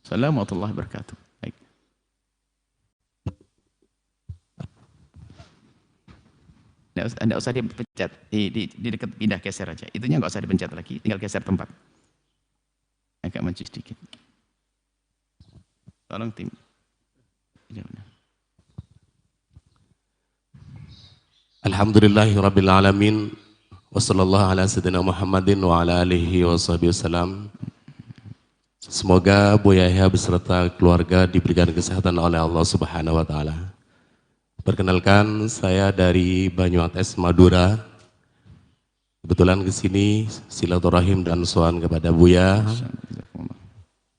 warahmatullahi wabarakatuh. Baik. Nggak usah dipencet, di dekat pindah geser aja. Itunya nggak usah dipencet lagi, tinggal geser tempat. Agak maju sedikit. Tolong tim. Alhamdulillahirabbil alamin. Wassallallahu ala sayyidina Muhammadin wa ala alihi washabihi wasallam. Semoga Buya Yahya beserta keluarga diberikan kesehatan oleh Allah Subhanahu wa taala. Perkenalkan, saya dari Banyuates, Madura. Kebetulan ke sini silaturahim dan sowan kepada Buya.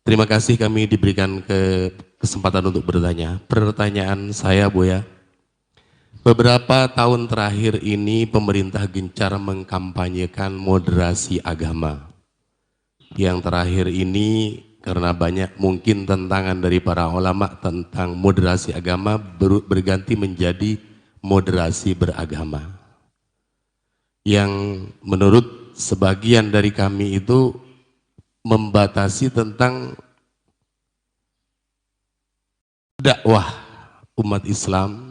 Terima kasih kami diberikan kesempatan untuk bertanya. Pertanyaan saya, Buya. Beberapa tahun terakhir ini pemerintah gencar mengkampanyekan moderasi agama. Yang terakhir ini karena banyak mungkin tentangan dari para ulama tentang moderasi agama berganti menjadi moderasi beragama. Yang menurut sebagian dari kami itu membatasi tentang dakwah umat Islam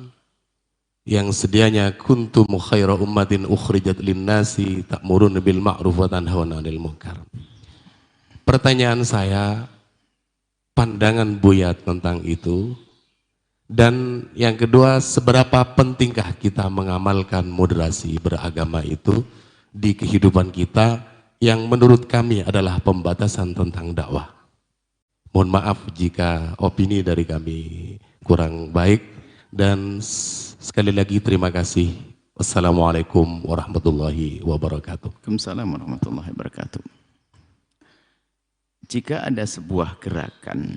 yang sedianya kuntum khaira ummatin ukhrijat linnasi ta'muruna bil ma'ruf wa tanhauna 'anil munkar. Pertanyaan saya, pandangan Buya tentang itu, dan yang kedua, seberapa pentingkah kita mengamalkan moderasi beragama itu di kehidupan kita yang menurut kami adalah pembatasan tentang dakwah. Mohon maaf jika opini dari kami kurang baik, dan sekali lagi terima kasih. Wassalamualaikum warahmatullahi wabarakatuh. Waalaikumsalam warahmatullahi wabarakatuh. Jika ada sebuah gerakan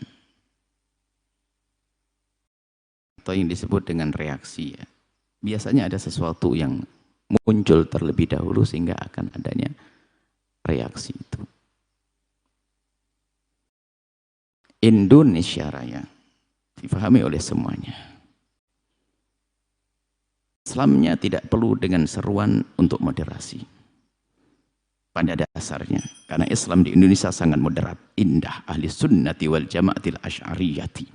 atau yang disebut dengan reaksi, ya, biasanya ada sesuatu yang muncul terlebih dahulu sehingga akan adanya reaksi itu. Indonesia Raya difahami oleh semuanya. Islamnya tidak perlu dengan seruan untuk moderasi. Pada dasarnya, karena Islam di Indonesia sangat moderat, indah, ahli sunnati wal jama'atil asy'ariyati.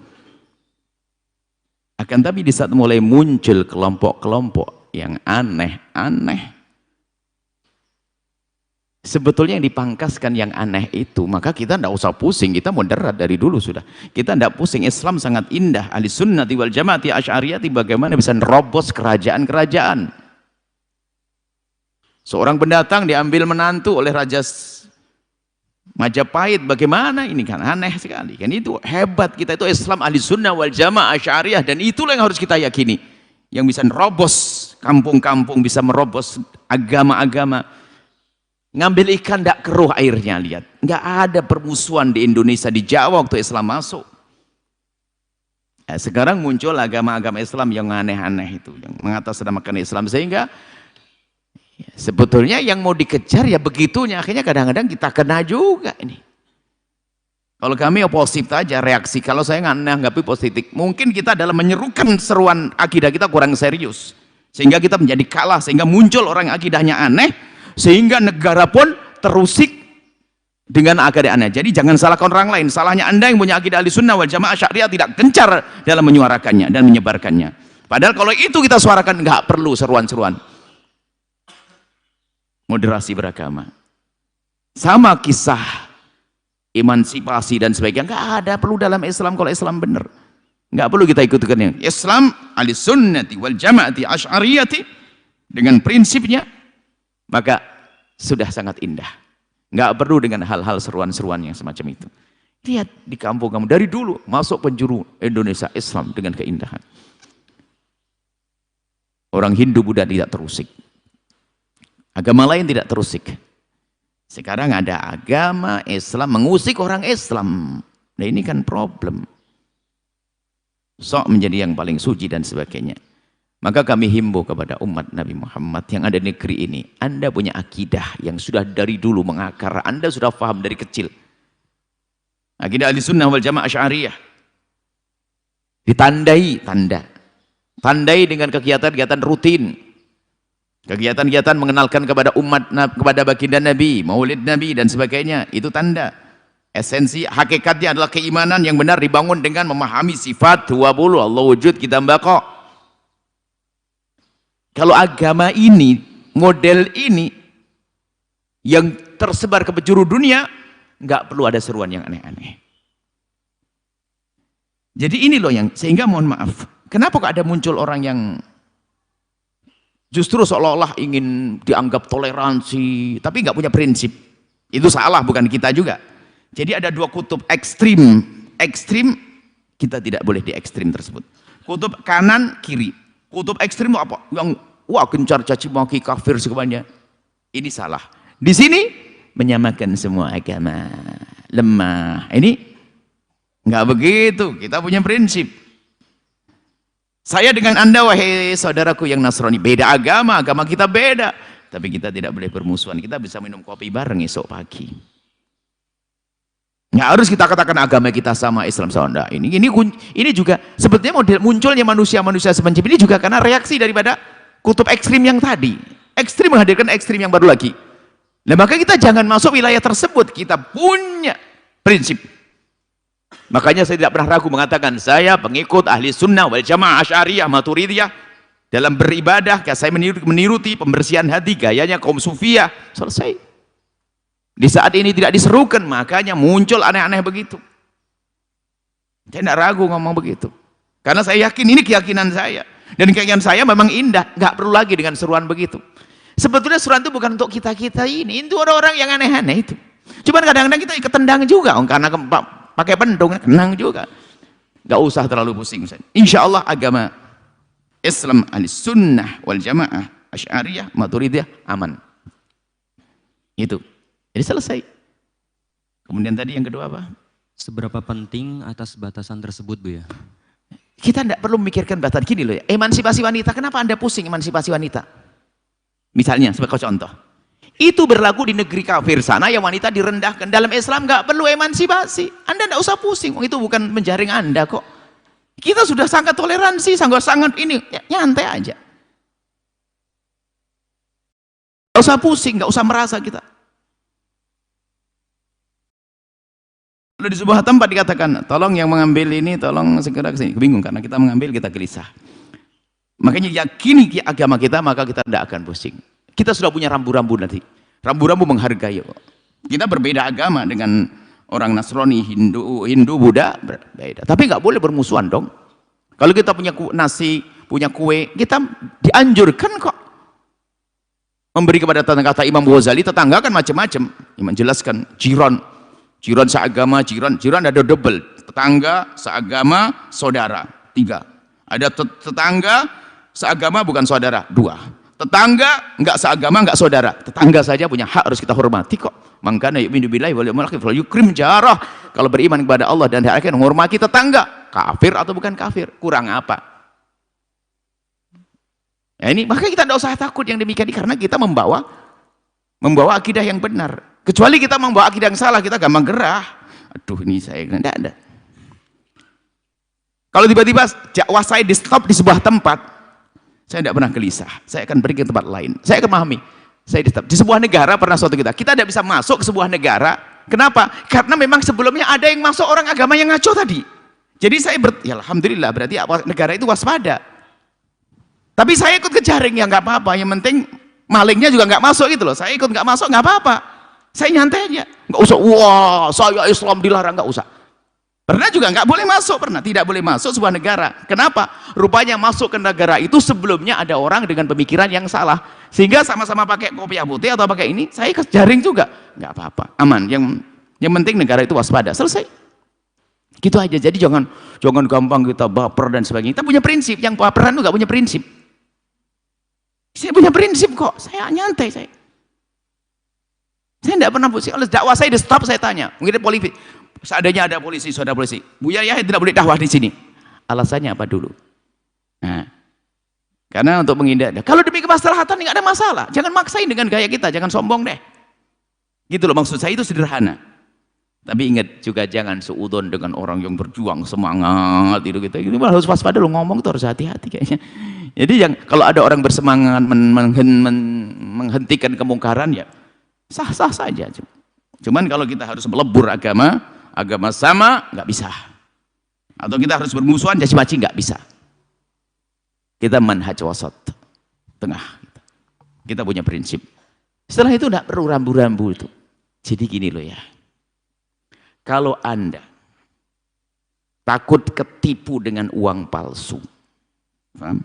Akan tapi di saat mulai muncul kelompok-kelompok yang aneh-aneh, sebetulnya yang dipangkaskan yang aneh itu, maka kita tidak usah pusing, kita moderat dari dulu sudah. Kita tidak pusing, Islam sangat indah, ahli sunnati wal jama'ati asy'ariyati, bagaimana bisa nerobos kerajaan-kerajaan. Seorang pendatang diambil menantu oleh Raja Majapahit, bagaimana ini, kan aneh sekali kan. Itu hebat kita, itu Islam ahli sunnah wal jamaah asy'ariyah, dan itulah yang harus kita yakini, yang bisa merobos kampung-kampung, bisa merobos agama-agama. Ngambil ikan tidak keruh airnya, lihat, nggak ada permusuhan di Indonesia, di Jawa waktu Islam masuk. Nah, sekarang muncul agama-agama Islam yang aneh-aneh itu, yang mengatasnamakan Islam, sehingga ya, sebetulnya yang mau dikejar ya begitunya, akhirnya kadang-kadang kita kena juga ini. Kalau kami positif aja reaksi, kalau saya nganggapi positif, mungkin kita dalam menyerukan seruan akidah kita kurang serius, sehingga kita menjadi kalah, sehingga muncul orang akidahnya aneh, sehingga negara pun terusik dengan akidah aneh. Jadi jangan salahkan orang lain, salahnya Anda yang punya akidah ahli sunnah wal jamaah syariah tidak gencar dalam menyuarakannya dan menyebarkannya. Padahal kalau itu kita suarakan, nggak perlu seruan-seruan moderasi beragama. Sama kisah emansipasi dan sebagainya, nggak ada perlu dalam Islam. Kalau Islam benar, nggak perlu kita ikutkan yang Islam ahli sunnati wal jamaati asy'ariyati dengan prinsipnya, maka sudah sangat indah. Nggak perlu dengan hal-hal seruan-seruan yang semacam itu. Lihat di kampung-kampung dari dulu masuk penjuru Indonesia Islam dengan keindahan. Orang Hindu Buddha tidak terusik, agama lain tidak terusik. Sekarang ada agama Islam mengusik orang Islam. Nah ini kan problem. Sok menjadi yang paling suci dan sebagainya. Maka kami himbau kepada umat Nabi Muhammad yang ada di negeri ini. Anda punya akidah yang sudah dari dulu mengakar. Anda sudah paham dari kecil. Akidah ahli sunnah wal jamaah asy'ariyah. Ditandai, tandai dengan kegiatan-kegiatan rutin. Kegiatan-kegiatan mengenalkan kepada umat, kepada baginda Nabi, maulid Nabi dan sebagainya, itu tanda. Esensi hakikatnya adalah keimanan yang benar dibangun dengan memahami sifat 20 Allah wujud kita mbako. Kalau agama ini, model ini yang tersebar ke penjuru dunia, nggak perlu ada seruan yang aneh-aneh. Jadi ini loh yang, sehingga mohon maaf, kenapa kok ada muncul orang yang justru seolah-olah ingin dianggap toleransi, tapi nggak punya prinsip. Itu salah, bukan kita juga. Jadi ada dua kutub ekstrim. Ekstrim, kita tidak boleh di ekstrim tersebut. Kutub kanan, kiri. Kutub ekstrim itu apa? Yang wah gencar caci maki kafir semuanya. Ini salah. Di sini menyamakan semua agama. Lemah. Ini nggak begitu. Kita punya prinsip. Saya dengan Anda, wahai saudaraku yang Nasrani, beda agama, agama kita beda. Tapi kita tidak boleh bermusuhan. Kita bisa minum kopi bareng esok pagi. Nggak harus kita katakan agama kita sama, Islam sama. Ini juga sebetulnya model munculnya manusia-manusia semacam ini juga karena reaksi daripada kutub ekstrim yang tadi. Ekstrim menghadirkan ekstrim yang baru lagi. Nah, maka kita jangan masuk wilayah tersebut. Kita punya prinsip. Makanya saya tidak pernah ragu mengatakan saya pengikut ahli sunnah wal jamaah asy'ariyah maturidiyah. Dalam beribadah, saya meniruti pembersihan hati, gayanya kaum sufiyah. Selesai. Di saat ini tidak diserukan, makanya muncul aneh-aneh begitu. Saya tidak ragu ngomong begitu. Karena saya yakin ini keyakinan saya. Dan keyakinan saya memang indah, nggak perlu lagi dengan seruan begitu. Sebetulnya seruan itu bukan untuk kita-kita ini, itu orang-orang yang aneh-aneh itu. Cuman kadang-kadang kita ikut tendang juga, karena pakai pendung, kenang juga. Nggak usah terlalu pusing. Insya Allah agama Islam Ahlussunnah wal Jamaah Asy'ariyah Maturidiyah aman. Itu. Jadi selesai. Kemudian tadi yang kedua apa? Seberapa penting atas batasan tersebut, Bu ya? Kita tidak perlu memikirkan batasan. Gini loh ya, emansipasi wanita, kenapa Anda pusing emansipasi wanita? Misalnya, sebagai contoh. Itu berlaku di negeri kafir sana yang wanita direndahkan. Dalam Islam nggak perlu emansipasi. Anda tidak usah pusing, itu bukan menjaring Anda kok. Kita sudah sangat toleransi, sangat ini, ya, nyantai aja. Nggak usah pusing, nggak usah merasa kita. Lalu di sebuah tempat dikatakan, tolong yang mengambil ini, tolong segera ke sini. Bingung karena kita mengambil, kita gelisah. Makanya yakini agama kita, maka kita tidak akan pusing. Kita sudah punya rambu-rambu nanti. Rambu-rambu menghargai. Kita berbeda agama dengan orang Nasrani, Hindu, Buddha, berbeda. Tapi nggak boleh bermusuhan dong. Kalau kita punya nasi, punya kue, kita dianjurkan kok memberi kepada tetangga. Kata Imam Ghazali, tetangga kan macam-macam. Imam jelaskan, jiran seagama, jiran ada double. Tetangga, seagama, saudara, 3. Ada tetangga, seagama bukan saudara, 2. Tetangga nggak seagama, nggak saudara, tetangga saja punya hak, harus kita hormati kok. Mangkana yu'minu billahi wal yawmil akhir falyukrim jarah. Kalau beriman kepada Allah dan hari akhir, menghormati tetangga, kafir atau bukan kafir, kurang apa? Ya ini, maka kita tidak usah takut yang demikian karena kita membawa akidah yang benar. Kecuali kita membawa akidah yang salah, kita gampang gerah. Aduh, ini saya tidak ada. Kalau tiba-tiba dakwah saya di stop di sebuah tempat, saya tidak pernah gelisah. Saya akan pergi ke tempat lain. Saya akan memahami. Saya di sebuah negara pernah suatu kita tidak bisa masuk ke sebuah negara. Kenapa? Karena memang sebelumnya ada yang masuk orang agama yang ngaco tadi. Jadi saya ya alhamdulillah berarti negara itu waspada. Tapi saya ikut ke jaring ya nggak apa-apa. Yang penting malingnya juga nggak masuk gitu loh. Saya ikut nggak masuk nggak apa-apa. Saya nyantai aja. Nggak usah. Wah, saya Islam dilarang, nggak usah. Pernah juga nggak boleh masuk, pernah tidak boleh masuk sebuah negara. Kenapa? Rupanya masuk ke negara itu sebelumnya ada orang dengan pemikiran yang salah, sehingga sama-sama pakai kopiah putih atau pakai ini, saya ke jaring juga, nggak apa-apa, aman. Yang penting negara itu waspada, selesai. Gitu aja. Jadi jangan gampang kita baper dan sebagainya. Kita punya prinsip, yang baperan itu nggak punya prinsip. Saya punya prinsip kok, saya nyantai saya. Saya tidak pernah pusing. Oleh dakwah saya di stop, saya tanya, mungkin polisi. Seandainya ada polisi, saudara polisi, Buya Yahya tidak boleh dakwah di sini. Alasannya apa dulu? Nah, karena untuk menghindar. Kalau demi kemaslahatan nggak ada masalah. Jangan maksain dengan gaya kita, jangan sombong deh. Gitu loh, maksud saya itu sederhana. Tapi ingat juga jangan seudon dengan orang yang berjuang semangat itu gitu. Ini harus waspada lo ngomong tuh, harus hati-hati kayaknya. Jadi kalau ada orang bersemangat menghentikan kemungkaran ya sah-sah saja. Cuman kalau kita harus melebur agama sama nggak bisa. Atau kita harus bermusuhan caci maki nggak bisa. Kita manhaj wasat, tengah. Kita punya prinsip. Setelah itu tidak perlu rambu-rambu itu. Jadi gini loh ya. Kalau Anda takut ketipu dengan uang palsu, paham?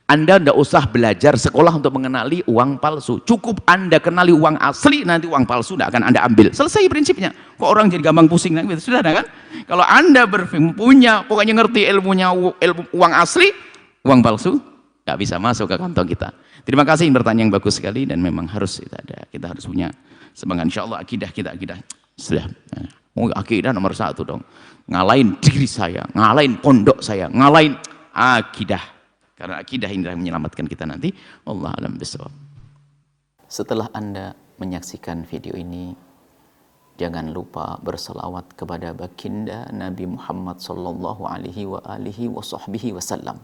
Anda tidak usah belajar sekolah untuk mengenali uang palsu. Cukup Anda kenali uang asli, nanti uang palsu tidak akan Anda ambil. Selesai prinsipnya. Kok orang jadi gampang pusing? Sudah ada kan? Kalau Anda punya, pokoknya ngerti ilmunya ilmu uang asli, uang palsu nggak bisa masuk ke kantong kita. Terima kasih, pertanyaan yang bagus sekali, dan memang harus kita harus punya semangat. Insya Allah akidah kita sudah. Akidah nomor 1 dong. Ngalahin diri saya, ngalahin pondok saya, ngalahin akidah. Karena akidah ini yang menyelamatkan kita nanti. Allah alam bisawab. Setelah Anda menyaksikan video ini, jangan lupa berselawat kepada baginda Nabi Muhammad sallallahu alaihi wa alihi wa sahbihi wasallam.